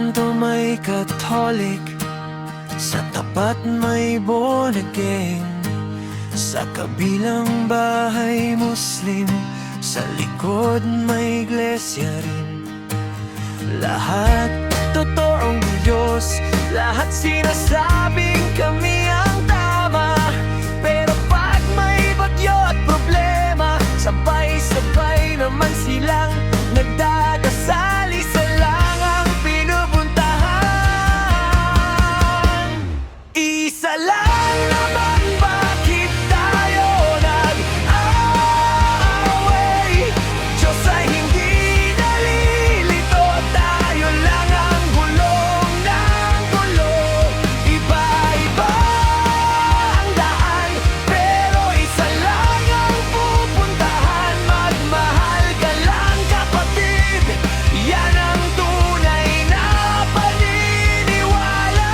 kanto may Catholic, sa tapat may born again, sa kabilang bahay Muslim, sa likod may iglesia rin. Lahat totoong Diyos, lahat sinasabing kami ang tama. Pero pag may bagyo at problema, sabay-sabay naman silang nagdadasal. Isa lang ang pinupuntahan. Isa lang naman, bakit tayo nag-away? Diyos ay hindi nalilito, tayo lang ang gulong ng gulo. Iba-iba ang daan, pero isa lang ang pupuntahan. Magmahal ka lang, kapatid, yan ang tunay na paniniwala.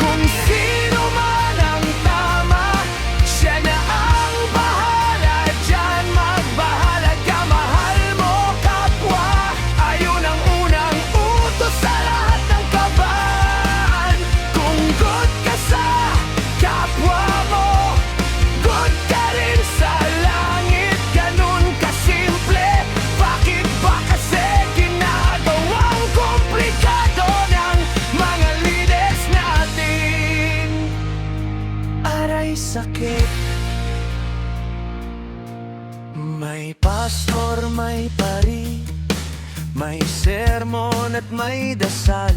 Kung sino man ang tama, siya na ang bahala dyan. Magbahala ka, mahal mo kapwa. Ayun ang unang utos sa lahat ng kaban. Kung good ka sa kapwa mo, good ka rin sa langit. Ganun kasimple. Bakit ba kasi ginagawang komplikado ng mga leaders natin? Aray sakit. May pastor, may pari, may sermon at may dasal.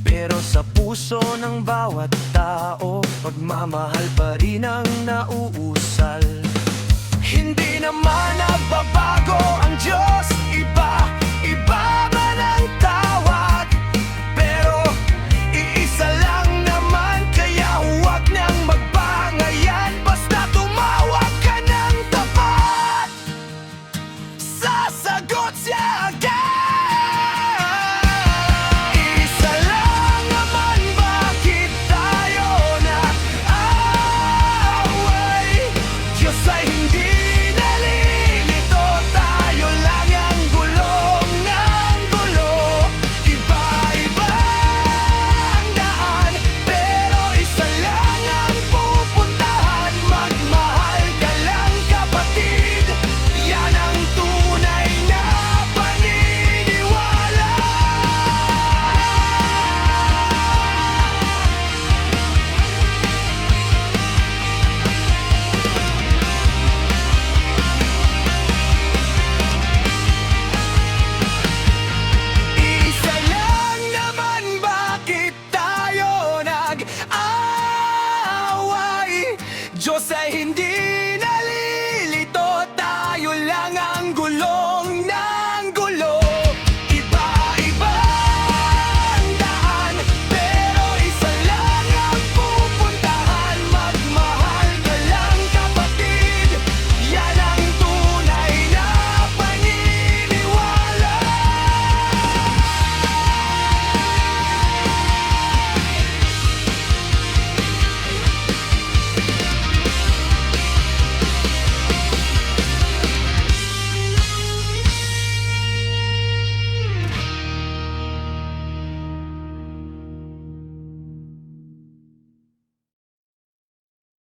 Pero sa puso ng bawat tao, pagmamahal pa rin ang nauusal. Hindi naman nagbabago ang Diyos, iba ba